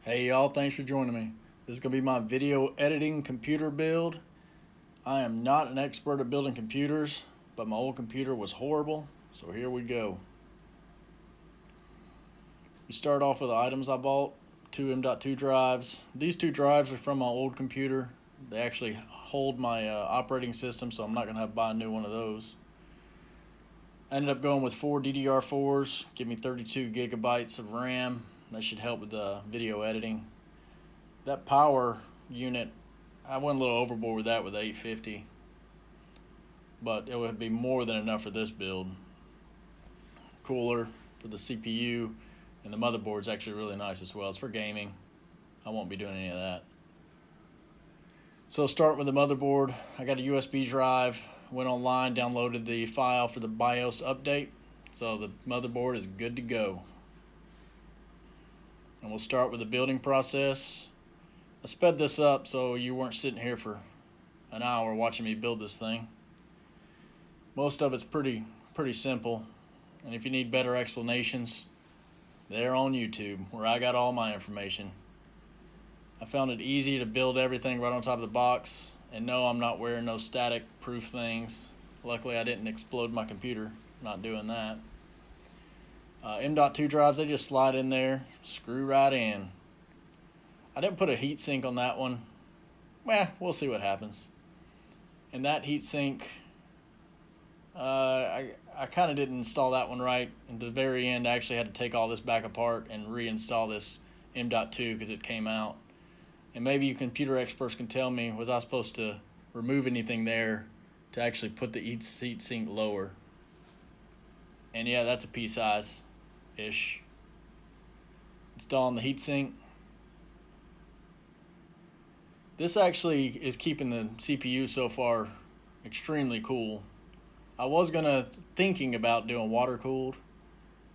Hey y'all, thanks for joining me. This is going to be my video editing computer build. I am not an expert at building computers, but my old computer was horrible, so here we go. We start off with the items I bought, two M.2 drives. These two drives are from my old computer. They actually hold my operating system, so I'm not going to have to buy a new one of those. I ended up going with 4 DDR4s, give me 32 gigabytes of RAM. That should help with the video editing. That power unit, I went a little overboard with that with the 850, but it would be more than enough for this build. Cooler for the CPU, and the motherboard's actually really nice as well. It's for gaming. I won't be doing any of that. So starting with the motherboard, I got a USB drive, went online, downloaded the file for the BIOS update. So the motherboard is good to go. And we'll start with the building process. I sped this up so you weren't sitting here for an hour watching me build this thing. Most of it's pretty simple, and if you need better explanations, they're on YouTube where I got all my information. I found it easy to build everything right on top of the box, and no, I'm not wearing no static proof things. Luckily I didn't explode my computer not doing that. M.2 drives, they just slide in there, screw right in. I didn't put a heat sink on that one. Well, we'll see what happens. And that heat sink, I kind of didn't install that one right. At the very end, I actually had to take all this back apart and reinstall this M.2 because it came out. And maybe you computer experts can tell me, was I supposed to remove anything there to actually put the heat sink lower? And yeah, that's a pea size ish. Installing the heatsink. This actually is keeping the CPU so far extremely cool. I was thinking about doing water cooled,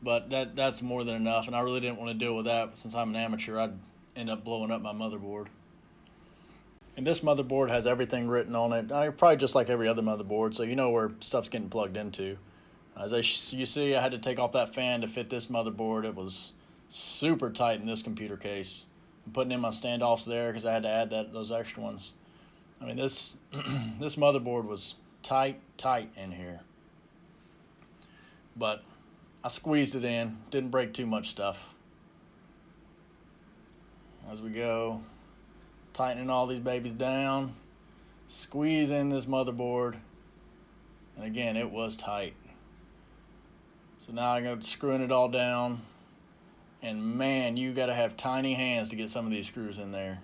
but that's more than enough, and I really didn't want to deal with that. Since I'm an amateur, I'd end up blowing up my motherboard. And this motherboard has everything written on it, probably just like every other motherboard, so you know where stuff's getting plugged into. As you see, I had to take off that fan to fit this motherboard. It was super tight in this computer case. I'm putting in my standoffs there because I had to add those extra ones. I mean, this this motherboard was tight in here. But I squeezed it in, didn't break too much stuff. As we go, tightening all these babies down, squeeze in this motherboard, and again, it was tight. So now I go screwing it all down, and man, you got to have tiny hands to get some of these screws in there.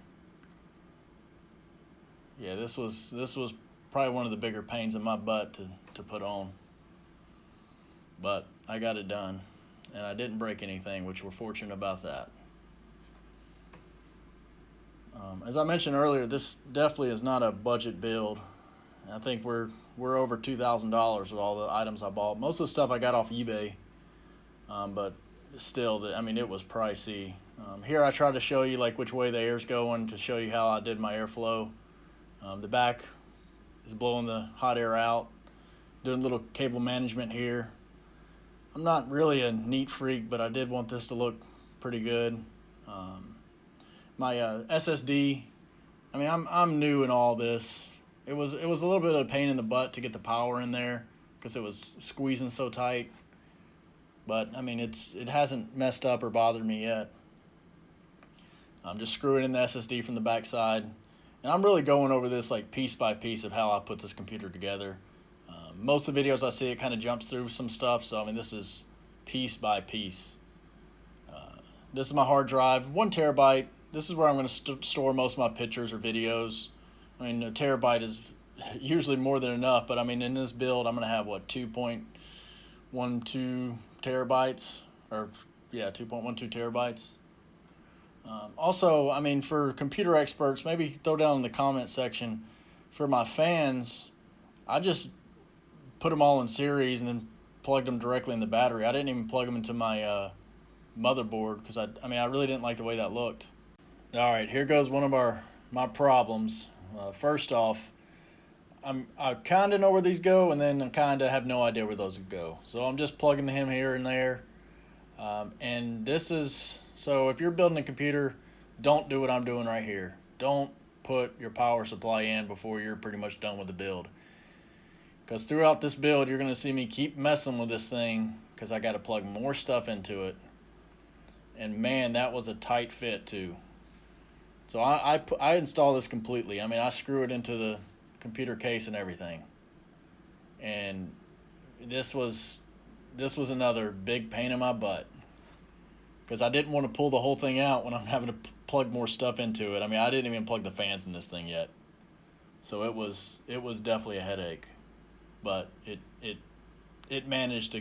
Yeah, this was probably one of the bigger pains in my butt to put on, but I got it done, and I didn't break anything, which we're fortunate about that. As I mentioned earlier, this definitely is not a budget build. I think we're over $2,000 with all the items I bought. Most of the stuff I got off eBay, but still, I mean, it was pricey. Here I try to show you like which way the air's going to show you how I did my airflow. The back is blowing the hot air out, doing a little cable management here. I'm not really a neat freak, but I did want this to look pretty good. My SSD, I mean, I'm new in all this. It was a little bit of a pain in the butt to get the power in there because it was squeezing so tight. But I mean, it hasn't messed up or bothered me yet. I'm just screwing in the SSD from the back side, and I'm really going over this like piece by piece of how I put this computer together. Most of the videos I see, it kind of jumps through some stuff, so I mean, this is piece by piece. This is my hard drive, 1 terabyte. This is where I'm going to store most of my pictures or videos. I mean, a terabyte is usually more than enough, but I mean, in this build, I'm going to have, what, 2.12 terabytes? Or, yeah, 2.12 terabytes. Also, I mean, for computer experts, maybe throw down in the comment section. For my fans, I just put them all in series and then plugged them directly in the battery. I didn't even plug them into my motherboard because I mean, I really didn't like the way that looked. All right, here goes one of my problems. First off, I kind of know where these go, and then I kind of have no idea where those go. So I'm just plugging him here and there. And this is, so if you're building a computer, don't do what I'm doing right here. Don't put your power supply in before you're pretty much done with the build. Because throughout this build, you're going to see me keep messing with this thing because I got to plug more stuff into it. And man, that was a tight fit too. So I install this completely. I mean, I screw it into the computer case and everything. And this was another big pain in my butt because I didn't want to pull the whole thing out when I'm having to plug more stuff into it. I mean, I didn't even plug the fans in this thing yet. So it was definitely a headache. But it managed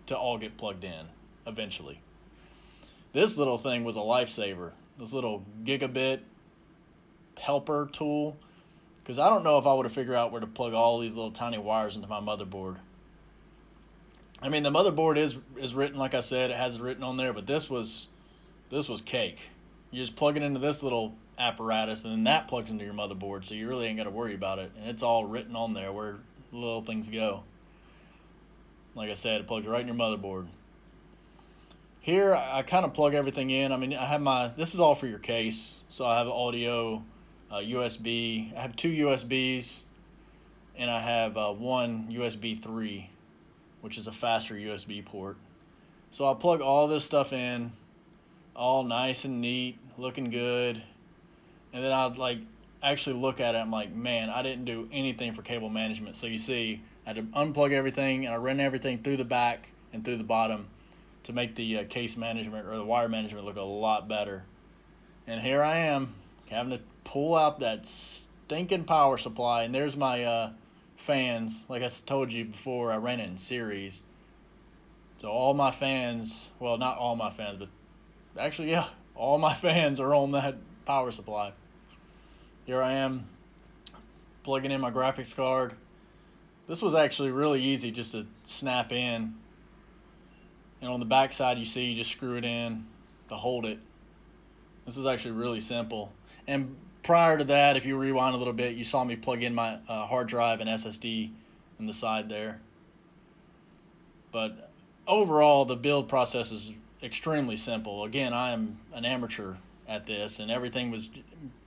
to all get plugged in eventually. This little thing was a lifesaver. This little gigabit helper tool, because I don't know if I would have figured out where to plug all these little tiny wires into my motherboard. I mean, the motherboard is written, like I said, it has it written on there, but this was cake. You just plug it into this little apparatus, and then that plugs into your motherboard, so you really ain't got to worry about it. And it's all written on there where the little things go. Like I said, it plugs right in your motherboard. Here, I kind of plug everything in. I mean, I have this is all for your case. So I have audio, USB. I have 2 USBs, and I have one USB 3, which is a faster USB port. So I plug all this stuff in, all nice and neat, looking good. And then I'd actually look at it. I'm like, man, I didn't do anything for cable management. So you see, I had to unplug everything, and I ran everything through the back and through the bottom to make the case management or the wire management look a lot better. And here I am having to pull out that stinking power supply, and there's my fans. Like I told you before, I ran it in series. So all my fans, well, not all my fans, but actually, yeah, all my fans are on that power supply. Here I am plugging in my graphics card. This was actually really easy just to snap in. And on the back side, you see, you just screw it in to hold it. This was actually really simple. And prior to that, if you rewind a little bit, you saw me plug in my hard drive and SSD in the side there. But overall, the build process is extremely simple. Again, I am an amateur at this, and everything was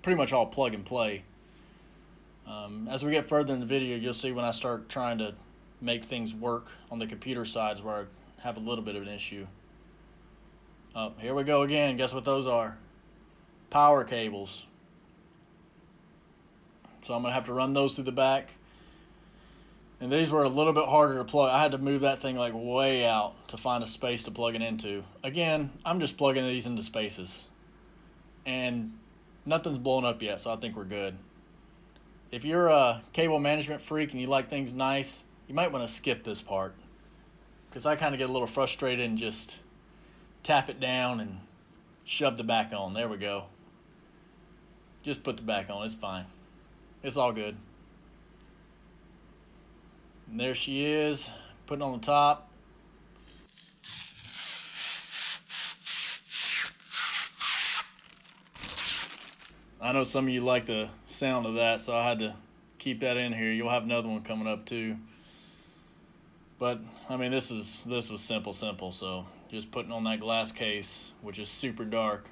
pretty much all plug and play. As we get further in the video, you'll see when I start trying to make things work on the computer sides where I have a little bit of an issue. Here we go again. Guess what those are? Power cables. So I'm going to have to run those through the back. And these were a little bit harder to plug. I had to move that thing like way out to find a space to plug it into. Again, I'm just plugging these into spaces. And nothing's blown up yet, so I think we're good. If you're a cable management freak and you like things nice, you might want to skip this part, because I kind of get a little frustrated and just tap it down and shove the back on. There we go. Just put the back on. It's fine. It's all good. And there she is, putting on the top. I know some of you like the sound of that, so I had to keep that in here. You'll have another one coming up too. But I mean, this was simple. So just putting on that glass case, which is super dark.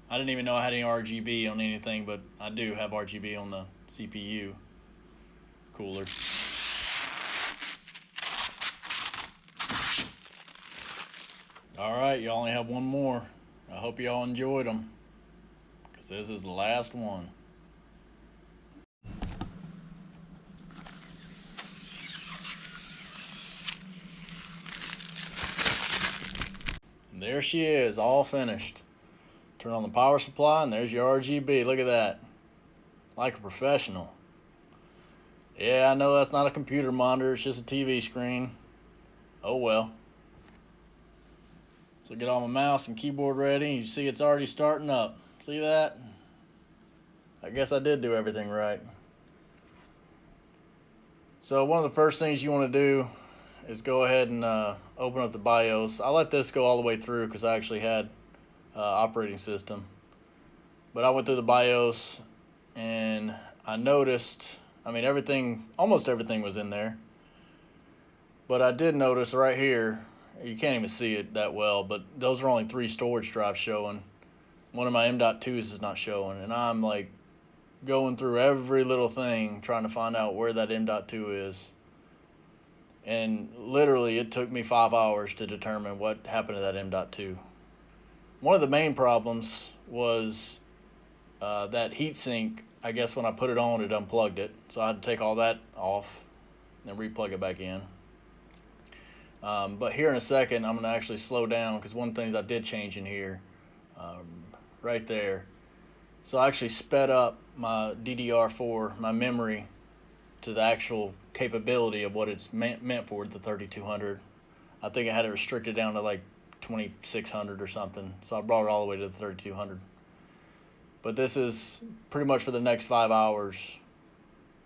I didn't even know I had any RGB on anything, but I do have RGB on the CPU cooler. All right, y'all only have one more. I hope y'all enjoyed them, because this is the last one. And there she is, all finished. Turn on the power supply, and there's your RGB. Look at that. Like a professional. Yeah, I know that's not a computer monitor, it's just a TV screen. Oh well. So get all my mouse and keyboard ready. You see it's already starting up. See that? I guess I did do everything right. So one of the first things you want to do is go ahead and open up the BIOS. I let this go all the way through because I actually had operating system. But I went through the BIOS and I noticed, I mean, almost everything was in there. But I did notice right here, you can't even see it that well, but those are only 3 storage drives showing. one of my M.2s is not showing, and I'm like going through every little thing trying to find out where that M.2 is. And literally it took me 5 hours to determine what happened to that M.2. One of the main problems was that heatsink. I guess when I put it on, it unplugged it, so I had to take all that off and re-plug it back in. But here in a second, I'm going to actually slow down, because one of the things I did change in here, right there. So I actually sped up my DDR4, my memory, to the actual capability of what it's meant for, the 3200. I think I had it restricted down to like 2600 or something, so I brought it all the way to the 3200. But this is pretty much for the next 5 hours.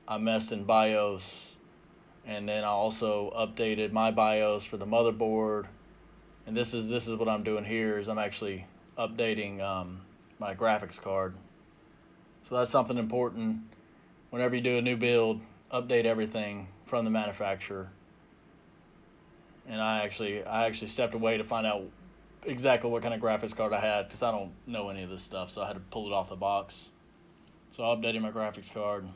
I messed in BIOS, and then I also updated my BIOS for the motherboard. And this is what I'm doing here, is I'm actually updating my graphics card. So that's something important. Whenever you do a new build, update everything from the manufacturer. And I actually stepped away to find out exactly what kind of graphics card I had, because I don't know any of this stuff, so I had to pull it off the box. So I updated my graphics card.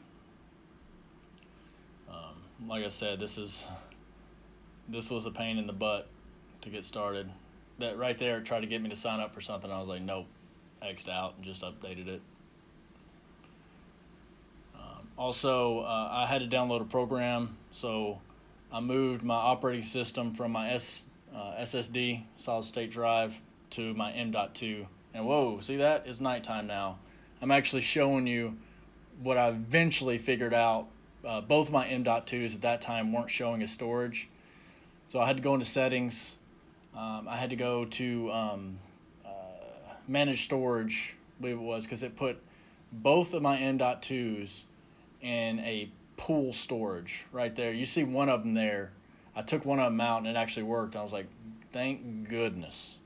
Like I said, this was a pain in the butt to get started. That right there tried to get me to sign up for something. I was like, nope, X'd out, and just updated it. Also, I had to download a program, so I moved my operating system from my SSD, solid state drive, to my M.2. And whoa, see that? It's nighttime now. I'm actually showing you what I eventually figured out. Both my M.2s at that time weren't showing as storage. So I had to go into settings. I had to go to manage storage, I believe it was, because it put both of my M.2s in a pool storage right there. You see one of them there. I took one of them out and it actually worked. I was like, thank goodness.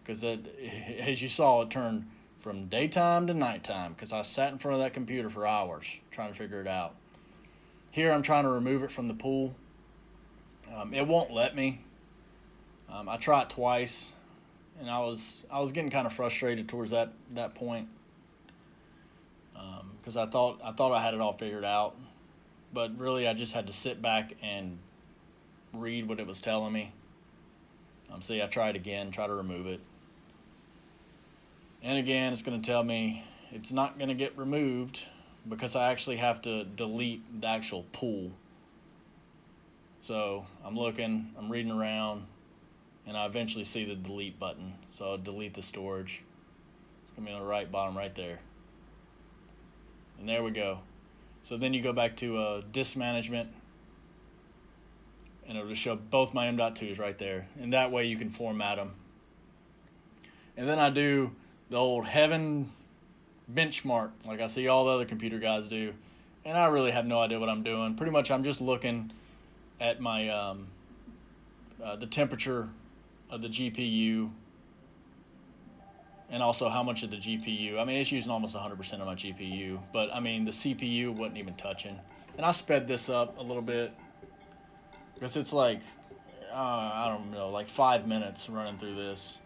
Because as you saw, it turned from daytime to nighttime, because I sat in front of that computer for hours trying to figure it out. Here I'm trying to remove it from the pool. It won't let me. I tried twice, and I was getting kind of frustrated towards that point, because I thought I had it all figured out, but really I just had to sit back and read what it was telling me. See, I tried again, try to remove it, and again it's going to tell me it's not going to get removed, because I actually have to delete the actual pool. So I'm looking, I'm reading around, and I eventually see the delete button. So I'll delete the storage. It's going to be on the right bottom right there. And there we go. So then you go back to disk management, and it'll just show both my M.2s right there. And that way you can format them. And then I do the old heaven benchmark, like I see all the other computer guys do. And I really have no idea what I'm doing. Pretty much I'm just looking at my the temperature of the GPU, and also how much of the GPU. I mean, it's using almost 100% of my GPU, but I mean the CPU wasn't even touching. And I sped this up a little bit, because it's like I don't know, like 5 minutes running through this.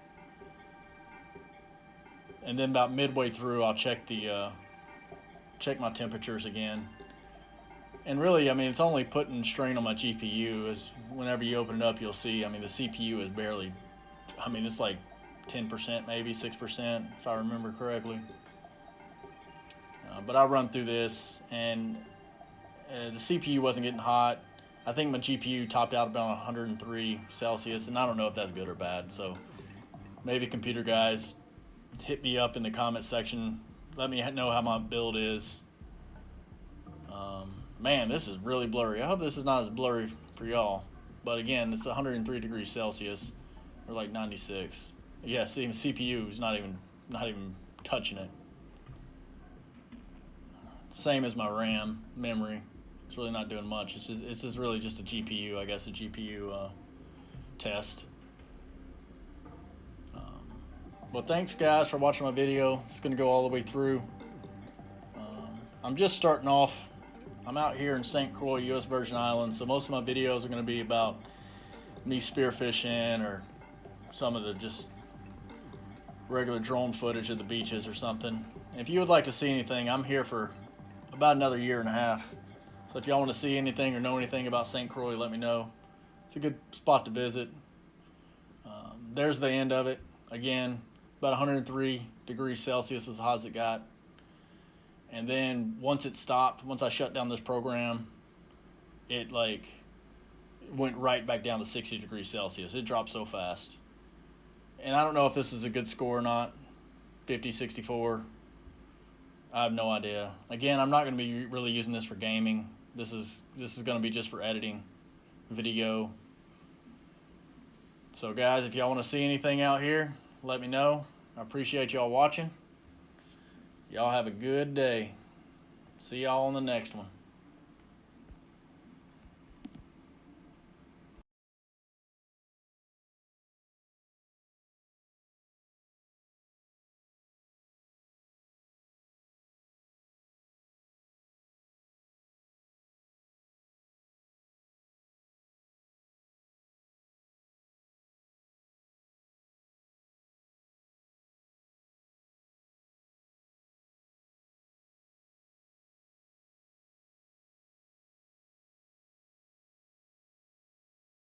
And then about midway through, I'll check my temperatures again. And really, I mean, it's only putting strain on my GPU. As whenever you open it up, you'll see, I mean, the CPU is barely, I mean, it's like 10%, maybe 6%, if I remember correctly. But I run through this, and the CPU wasn't getting hot. I think my GPU topped out about 103 Celsius, and I don't know if that's good or bad. So maybe computer guys, hit me up in the comment section. Let me know how my build is. Man, this is really blurry. I hope this is not as blurry for y'all. But again, it's 103 degrees Celsius, or like 96. Yeah, see, the CPU is not even touching it. Same as my RAM memory. It's really not doing much. It's just really just a GPU, I guess, a GPU test. Well, thanks guys for watching my video. It's going to go all the way through. I'm just starting off. I'm out here in St. Croix, U.S. Virgin Islands, so most of my videos are going to be about me spearfishing, or some of the just regular drone footage of the beaches or something. If you would like to see anything, I'm here for about another year and a half. So if y'all want to see anything or know anything about St. Croix, let me know. It's a good spot to visit. There's the end of it. Again, about 103 degrees Celsius was as hot as it got. And then once it stopped, once I shut down this program, it like went right back down to 60 degrees Celsius. It dropped so fast. And I don't know if this is a good score or not. 50, 64. I have no idea. Again, I'm not going to be really using this for gaming. This is going to be just for editing video. So guys, if y'all want to see anything out here, let me know. I appreciate y'all watching. Y'all have a good day. See y'all on the next one.